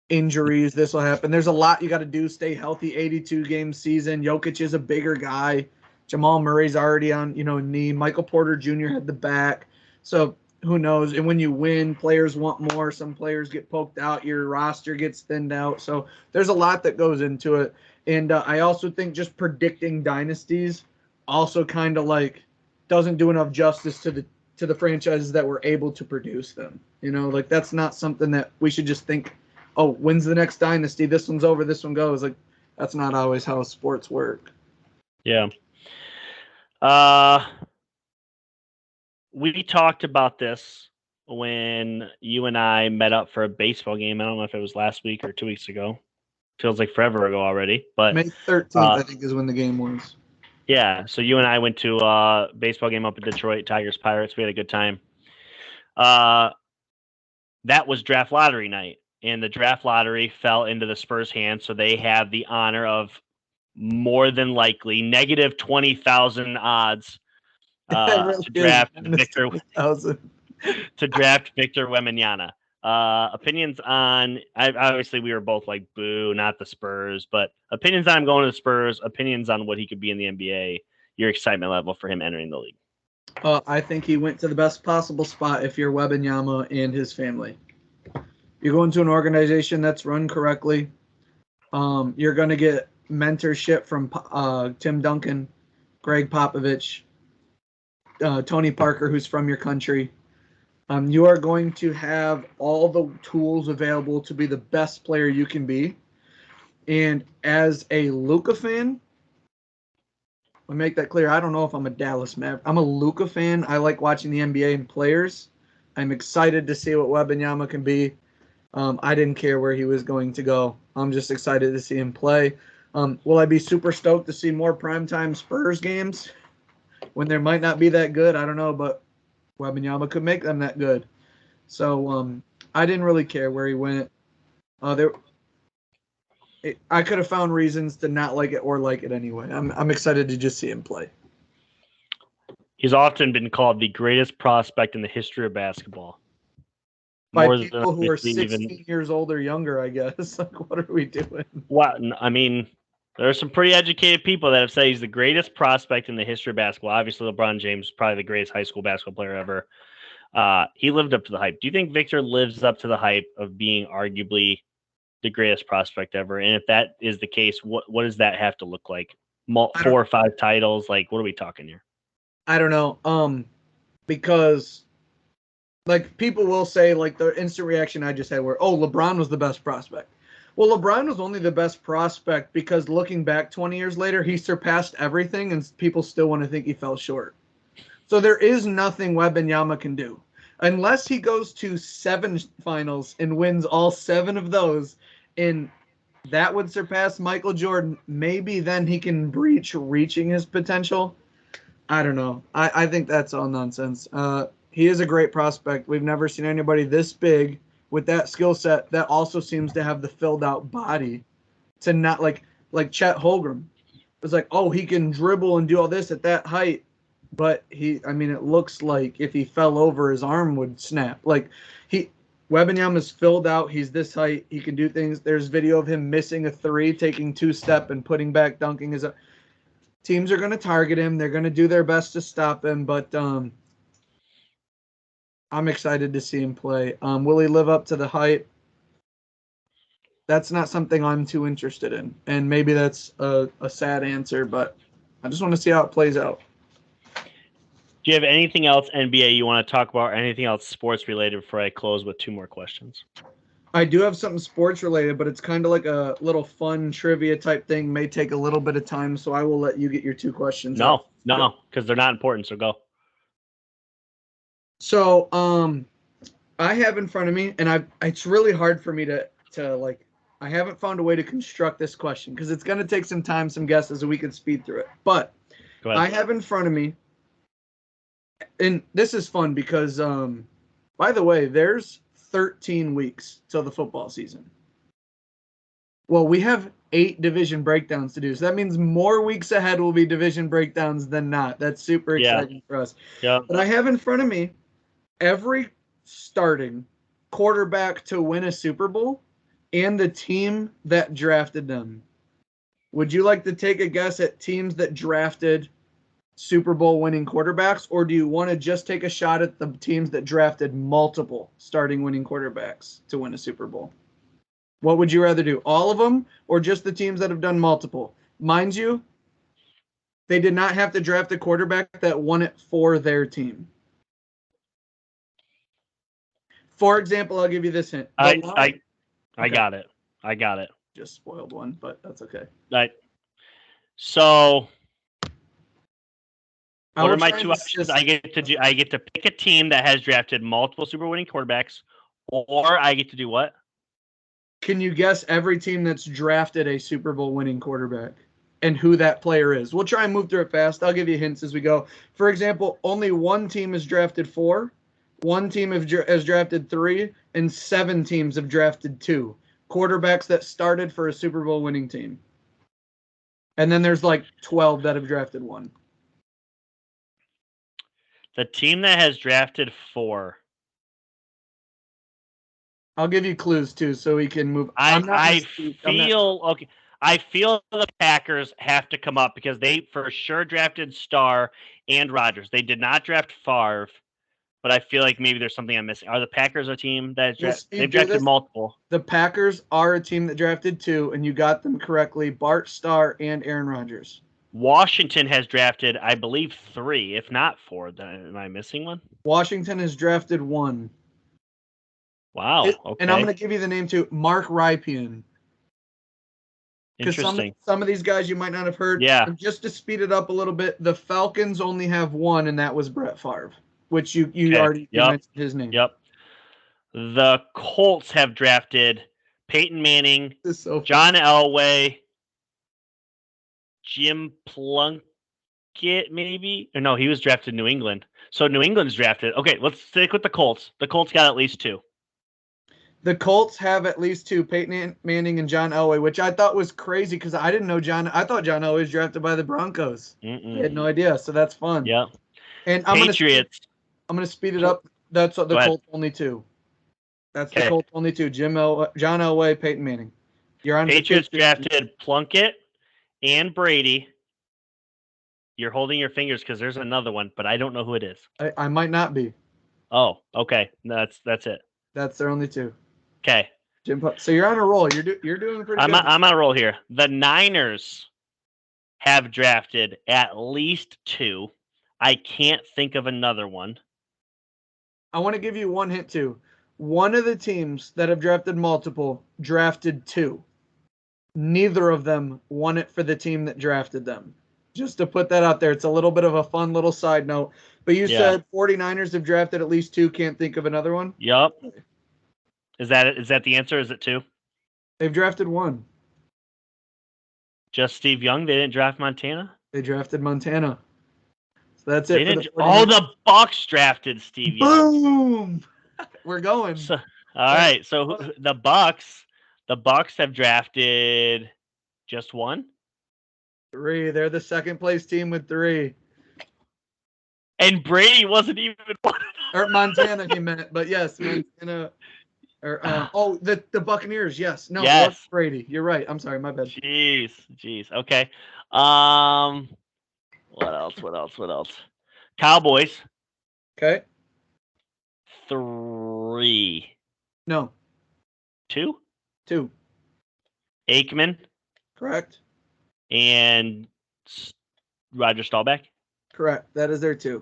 injuries, this will happen. There's a lot you got to do. Stay healthy. 82 game season. Jokic is a bigger guy. Jamal Murray's already on knee. Michael Porter Jr. had the back. So who knows? And when you win, players want more. Some players get poked out. Your roster gets thinned out. So there's a lot that goes into it. And I also think just predicting dynasties also kind of like doesn't do enough justice to the franchises that were able to produce them. Like that's not something that we should just think, oh, when's the next dynasty? This one's over. This one goes. Like that's not always how sports work. Yeah. We talked about this when you and I met up for a baseball game. I don't know if it was last week or 2 weeks ago. Feels like forever ago already. But May 13th, I think, is when the game was. Yeah, so you and I went to a baseball game up in Detroit, Tigers Pirates. We had a good time. That was draft lottery night, and the draft lottery fell into the Spurs' hands, so they have the honor of more than likely negative 20,000 odds to draft Victor Wembanyama. Opinions on, obviously we were both like, boo, not the Spurs, but opinions on him going to the Spurs, opinions on what he could be in the NBA, your excitement level for him entering the league. I think he went to the best possible spot if you're Wembanyama and his family. You go into an organization that's run correctly. You're going to get mentorship from Tim Duncan, Greg Popovich, Tony Parker, who's from your country. You are going to have all the tools available to be the best player you can be. And as a Luka fan, I'll make that clear. I don't know if I'm a Dallas Maverick. I'm a Luka fan. I like watching the NBA and players. I'm excited to see what Wembanyama can be. I didn't care where he was going to go. I'm just excited to see him play. Will I be super stoked to see more primetime Spurs games when there might not be that good? I don't know, but Wembanyama could make them that good. So I didn't really care where he went. I could have found reasons to not like it or like it anyway. I'm excited to just see him play. He's often been called the greatest prospect in the history of basketball. By people who are 16 years old or younger, I guess. Like, what are we doing? Well, I mean, there are some pretty educated people that have said he's the greatest prospect in the history of basketball. Obviously, LeBron James is probably the greatest high school basketball player ever. He lived up to the hype. Do you think Victor lives up to the hype of being arguably the greatest prospect ever? And if that is the case, what does that have to look like? 4 or 5 titles? Like, what are we talking here? I don't know. Because like people will say, like the instant reaction I just had where, oh, LeBron was the best prospect. Well, LeBron was only the best prospect because looking back 20 years later, he surpassed everything and people still want to think he fell short. So there is nothing Wembanyama can do. Unless he goes to 7 finals and wins all 7 of those, and that would surpass Michael Jordan, maybe then he can reaching his potential. I don't know. I think that's all nonsense. He is a great prospect. We've never seen anybody this big with that skill set that also seems to have the filled out body to not like Chet Holmgren. It's like, oh, he can dribble and do all this at that height. But it looks like if he fell over, his arm would snap. Like Wembanyama's filled out. He's this height. He can do things. There's video of him missing a 3, taking 2-step and putting back, dunking. Teams are going to target him. They're going to do their best to stop him. But I'm excited to see him play. Will he live up to the hype? That's not something I'm too interested in. And maybe that's a sad answer, but I just want to see how it plays out. Do you have anything else NBA you want to talk about, or anything else sports related before I close with 2 more questions? I do have something sports related, but it's kind of like a little fun trivia type thing. May take a little bit of time, so I will let you get your 2 questions out. No, because they're not important. So go. So, I have in front of me, and it's really hard for me to like. I haven't found a way to construct this question because it's going to take some time, some guesses, and we can speed through it. But Go ahead. I have in front of me, and this is fun because, by the way, there's 13 weeks till the football season. Well, we have 8 division breakdowns to do. So that means more weeks ahead will be division breakdowns than not. That's super exciting for us. Yeah. But I have in front of me every starting quarterback to win a Super Bowl and the team that drafted them. Would you like to take a guess at teams that drafted Super Bowl winning quarterbacks, or do you want to just take a shot at the teams that drafted multiple starting winning quarterbacks to win a Super Bowl? What would you rather do? All of them or just the teams that have done multiple? Mind you, they did not have to draft a quarterback that won it for their team. For example, I'll give you this hint. I Okay. got it. I got it. Just spoiled one, but that's okay. So I what will are my try and 2 options? I get to pick a team that has drafted multiple Super Bowl winning quarterbacks, or I get to do what? Can you guess every team that's drafted a Super Bowl winning quarterback and who that player is? We'll try and move through it fast. I'll give you hints as we go. For example, only one team has drafted 4, one team has drafted 3, and 7 teams have drafted 2 quarterbacks that started for a Super Bowl winning team. And then there's like 12 that have drafted 1. The team that has drafted 4. I'll give you clues too, so we can move. I feel the Packers have to come up because they for sure drafted Starr and Rodgers. They did not draft Favre, but I feel like maybe there's something I'm missing. Are the Packers a team that they've drafted multiple? The Packers are a team that drafted 2, and you got them correctly: Bart Starr and Aaron Rodgers. Washington has drafted, I believe, 3, if not 4. Am I missing one? Washington has drafted 1. Wow. Okay. And I'm going to give you the name too, Mark Rypien. Interesting. Some of these guys you might not have heard. Yeah. And just to speed it up a little bit, the Falcons only have 1, and that was Brett Favre, which you already mentioned his name. Yep. The Colts have drafted Peyton Manning, John Elway, Jim Plunkett, maybe? Or no, he was drafted in New England. So New England's drafted. Okay, let's stick with the Colts. The Colts got at least 2. The Colts have at least 2, Peyton Manning and John Elway, which I thought was crazy because I didn't know I thought John Elway was drafted by the Broncos. I had no idea, so that's fun. Yeah. And Patriots. I'm going to speed it up. That's what the Colts only 2. That's the Colts only 2. John Elway, Peyton Manning. You're on. Patriots drafted Plunkett and Brady. You're holding your fingers because there's another one, but I don't know who it is. I might not be. Oh, okay. That's it. That's their only 2. Okay. So you're on a roll. You're doing pretty good. I'm on a roll here. The Niners have drafted at least 2. I can't think of another one. I want to give you one hint too. One of the teams that have drafted multiple drafted 2. Neither of them won it for the team that drafted them. Just to put that out there. It's a little bit of a fun little side note. But you said 49ers have drafted at least 2. Can't think of another one? Yep. Is that the answer? Is it 2? They've drafted 1. Just Steve Young? They didn't draft Montana? They drafted Montana. So that's it. The Bucs drafted Steve Young. Boom! We're going. All right. So the Bucs have drafted just 1? 3. They're the second place team with 3. And Brady wasn't even one. Or Montana, he meant. But yes, Montana. Or the Buccaneers, yes. No, yes. Brady. You're right. I'm sorry, my bad. Jeez. Okay. What else? Cowboys. Okay. 3. No. 2? 2. Aikman. Correct. And Roger Staubach. Correct. That is their 2.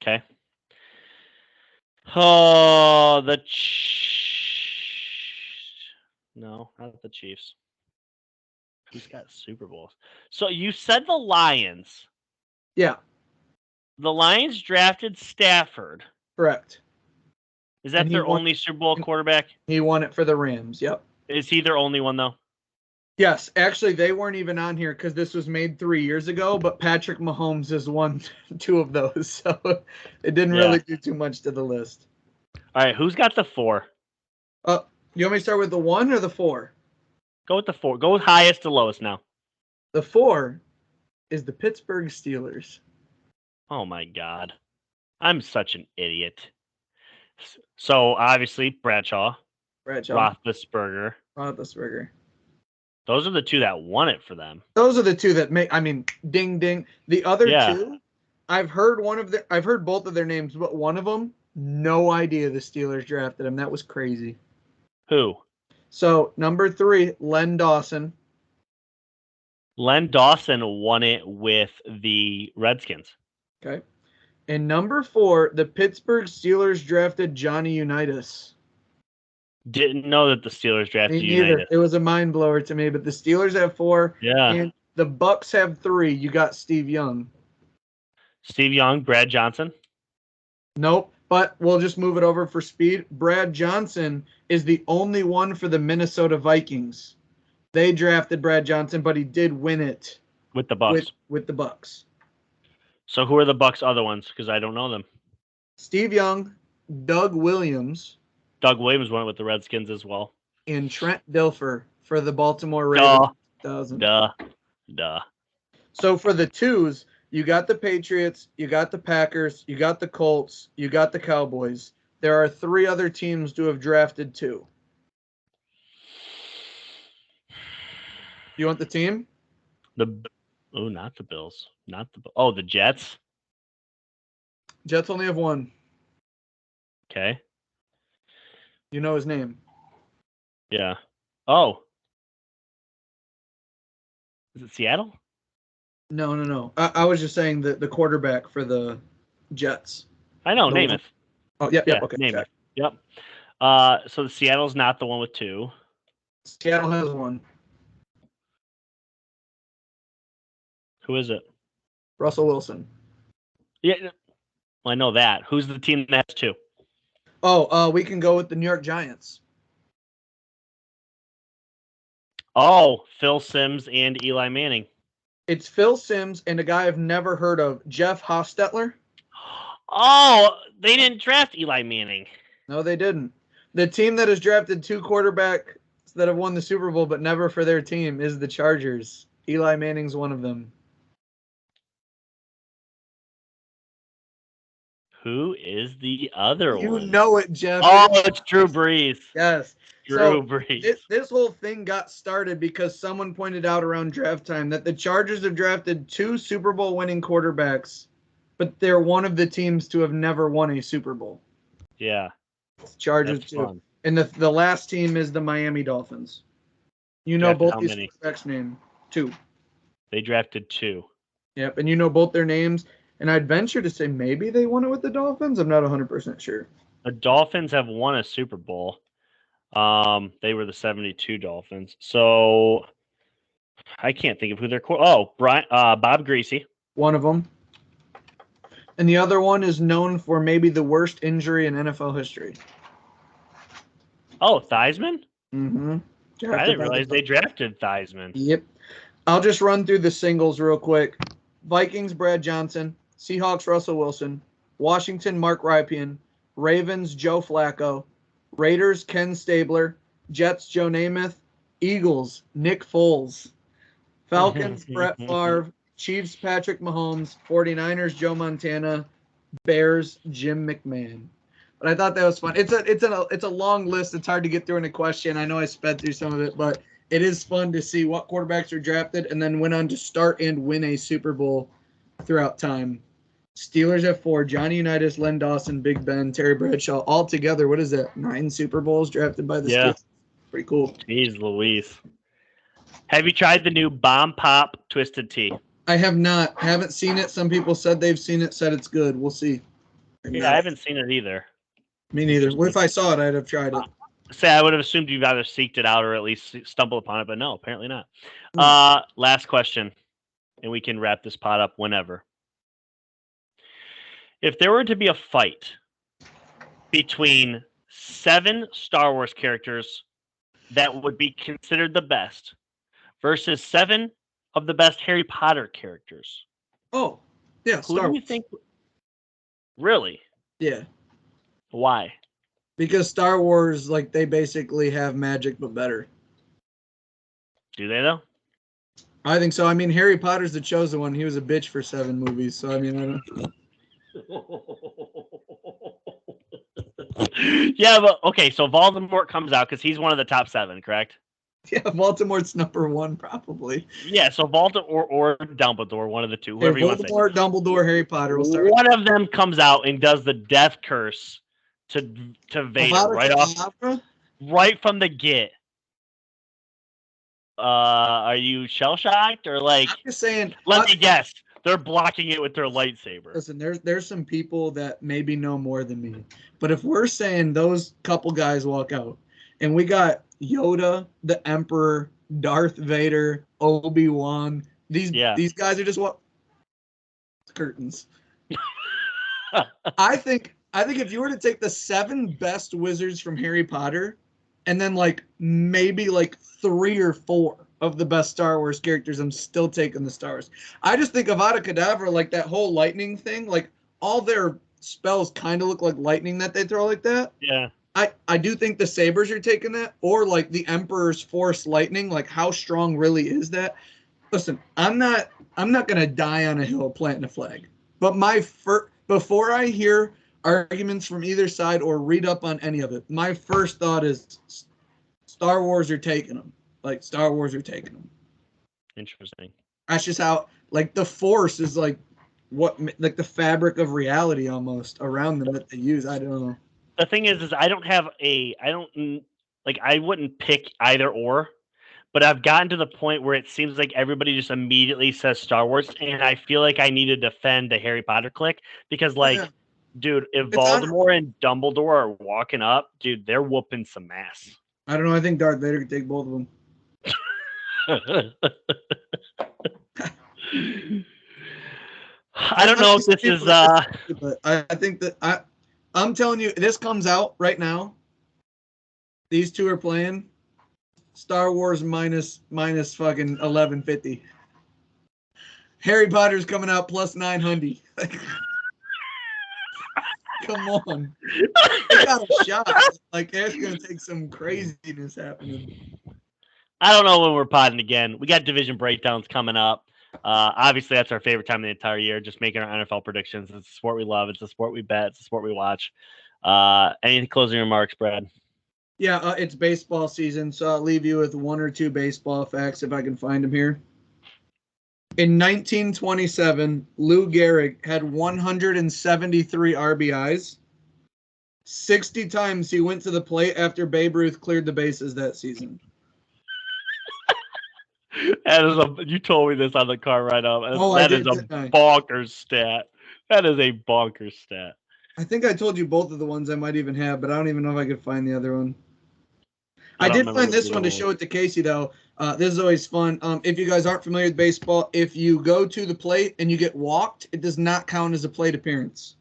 Okay. Oh, No, not the Chiefs. Who's got Super Bowls? So you said the Lions. Yeah, The Lions drafted Stafford. correct. Is that And he their won. only Super Bowl quarterback? He won it for the Rams. Yep. Is he their only one, though? Yes, actually, they weren't even on here because this was made 3 years ago. But Patrick Mahomes has won 2 of those, so it didn't really do too much to the list. All right, who's got the 4? You want me to start with the 1 or the 4? Go with the 4. Go with highest to lowest now. The 4 is the Pittsburgh Steelers. Oh my God, I'm such an idiot. So obviously Bradshaw, Roethlisberger. Those are the 2 that won it for them. Those are the 2 that make. I mean, ding ding. The other 2, I've heard both of their names, but one of them, no idea the Steelers drafted him. That was crazy. Who? So number 3, Len Dawson. Len Dawson won it with the Redskins. Okay. And number 4, the Pittsburgh Steelers drafted Johnny Unitas. Didn't know that the Steelers drafted Me neither. Unitas. It was a mind blower to me, but the Steelers have 4. Yeah. And the Bucks have 3. You got Steve Young. Steve Young, Brad Johnson. Nope. But we'll just move it over for speed. Brad Johnson is the only one for the Minnesota Vikings. They drafted Brad Johnson, but he did win it with the Bucks. With the Bucks. So who are the Bucks' other ones? Because I don't know them. Steve Young, Doug Williams. Doug Williams went with the Redskins as well. And Trent Dilfer for the Baltimore Ravens. Duh. So for the 2s, you got the Patriots, you got the Packers, you got the Colts, you got the Cowboys. There are 3 other teams to have drafted 2. You want the team? Not the Bills. The Jets. Jets only have 1. Okay. You know his name. Yeah. Oh. Is it Seattle? No. I was just saying the quarterback for the Jets. I know, Namath. Oh, yeah, okay. Namath. Yep. So the Seattle's not the one with 2. Seattle has 1. Who is it? Russell Wilson. Yeah, well, I know that. Who's the team that has 2? Oh, we can go with the New York Giants. Oh, Phil Simms and Eli Manning. It's Phil Simms and a guy I've never heard of, Jeff Hostetler. Oh, they didn't draft Eli Manning. No, they didn't. The team that has drafted 2 quarterbacks that have won the Super Bowl but never for their team is the Chargers. Eli Manning's one of them. Who is the other one? You know it, Jeff. Oh, it's Drew Brees. Yes. Drew Brees. This whole thing got started because someone pointed out around draft time that the Chargers have drafted 2 Super Bowl winning quarterbacks, but they're one of the teams to have never won a Super Bowl. Yeah. Chargers too. Fun. And the last team is the Miami Dolphins. You know both these quarterbacks' name. 2. They drafted 2. Yep, and you know both their names. And I'd venture to say maybe they won it with the Dolphins. I'm not 100% sure. The Dolphins have won a Super Bowl. They were the 72 Dolphins. So I can't think of who they're. Bob Greasy. One of them. And the other one is known for maybe the worst injury in NFL history. Oh, Theismann? Mm-hmm. I didn't realize they drafted Theismann. Yep. I'll just run through the singles real quick. Vikings, Brad Johnson. Seahawks, Russell Wilson. Washington, Mark Rypien. Ravens, Joe Flacco. Raiders, Ken Stabler. Jets, Joe Namath. Eagles, Nick Foles. Falcons, Brett Favre. Chiefs, Patrick Mahomes. 49ers, Joe Montana. Bears, Jim McMahon. But I thought that was fun. It's a long list. It's hard to get through in a question. I know I sped through some of it, but it is fun to see what quarterbacks are drafted and then went on to start and win a Super Bowl throughout time. Steelers have 4. Johnny Unitas, Len Dawson, Big Ben, Terry Bradshaw. All together, what is that? 9 Super Bowls drafted by the Steelers. Pretty cool. Jeez Louise. Have you tried the new Bomb Pop Twisted Tea? I have not. Haven't seen it. Some people said they've seen it, said it's good. We'll see. Yeah, I haven't seen it either. Me neither. If I saw it, I'd have tried it. Say I would have assumed you've either seeked it out or at least stumbled upon it, but no, apparently not. Last question, and we can wrap this pot up whenever. If there were to be a fight between 7 Star Wars characters that would be considered the best versus 7 of the best Harry Potter characters, Oh, yeah. who Star do you Wars. think? Really? Yeah, Why? because Star Wars, like, they basically have magic but better. Do they though? I think so. I mean, Harry Potter's the chosen one. He was a bitch for 7 movies, so I mean, I don't. Yeah, but okay. So Voldemort comes out because he's one of the top 7, correct? Yeah, Voldemort's number 1 probably. Yeah. So Voldemort or Dumbledore, one of the two, Hey, whoever you want to say. Voldemort, Dumbledore, Harry Potter. We'll start. One of them comes out and does the death curse to Vader Avada right from the get. Are you shell shocked or like? I'm just saying. Let me guess. They're blocking it with their lightsaber. Listen, there's some people that maybe know more than me, but if we're saying those couple guys walk out, and we got Yoda, the Emperor, Darth Vader, Obi-Wan, these guys are just what curtains. I think if you were to take the 7 best wizards from Harry Potter, and then like maybe like 3 or 4 of the best Star Wars characters, I'm still taking the stars. I just think Avada Kedavra, like that whole lightning thing, like all their spells kind of look like lightning that they throw like that. Yeah. I do think the sabers are taking that, or like the Emperor's Force lightning. Like, how strong really is that? Listen, I'm not gonna die on a hill planting a flag. But before I hear arguments from either side or read up on any of it, my first thought is Star Wars are taking them. Like, Star Wars are taking them. Interesting. That's just how, like, the Force is like the fabric of reality almost around them that they use. I don't know. The thing is I wouldn't pick either or, but I've gotten to the point where it seems like everybody just immediately says Star Wars, and I feel like I need to defend the Harry Potter clique because, like, dude, if Voldemort and Dumbledore are walking up, dude, they're whooping some ass. I don't know. I think Darth Vader could take both of them. I don't know if this is. But I think that I'm telling you, this comes out right now. These two are playing Star Wars minus fucking 1150. Harry Potter's coming out plus 900. Come on, they got a shot. Like, it's gonna take some craziness happening. I don't know when we're potting again. We got division breakdowns coming up. Obviously, that's our favorite time of the entire year, just making our NFL predictions. It's a sport we love. It's a sport we bet. It's a sport we watch. Any closing remarks, Brad? Yeah, it's baseball season, so I'll leave you with 1 or 2 baseball facts if I can find them here. In 1927, Lou Gehrig had 173 RBIs. 60 times he went to the plate after Babe Ruth cleared the bases that season. You told me this on the car right up. That is a bonkers stat. That is a bonkers stat. I think I told you both of the ones I might even have, but I don't even know if I could find the other one. I did find this one to show it to Casey, though. This is always fun. If you guys aren't familiar with baseball, if you go to the plate and you get walked, it does not count as a plate appearance.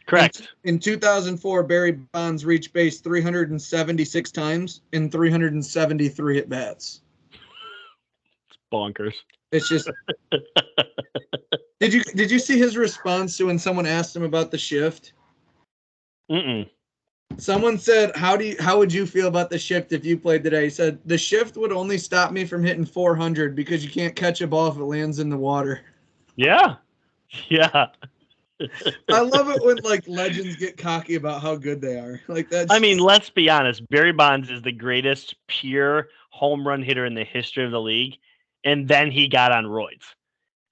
Correct. In 2004, Barry Bonds reached base 376 times in 373 at-bats. It's bonkers. It's just... Did you see his response to when someone asked him about the shift? Mm-mm. Someone said, how would you feel about the shift if you played today? He said, the shift would only stop me from hitting 400 because you can't catch a ball if it lands in the water. Yeah. Yeah. I love it when, like, legends get cocky about how good they are. Like, that's... I mean, let's be honest. Barry Bonds is the greatest pure home run hitter in the history of the league, and then he got on roids.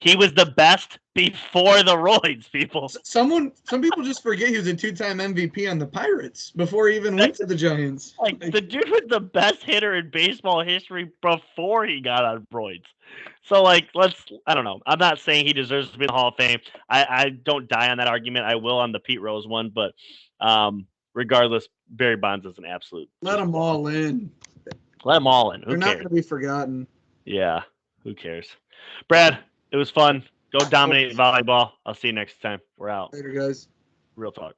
He was the best before the roids, people. Some people just forget he was a 2-time MVP on the Pirates before he even went to the Giants. Like, the dude was the best hitter in baseball history before he got on roids. So, like, I don't know. I'm not saying he deserves to be in the Hall of Fame. I don't die on that argument. I will on the Pete Rose one, but regardless, Barry Bonds is an absolute. Let them all in. Let them all in. Who They're not cares? going to be forgotten. Yeah. Who cares? Brad, it was fun. Go dominate volleyball. I'll see you next time. We're out. Later, guys. Real talk.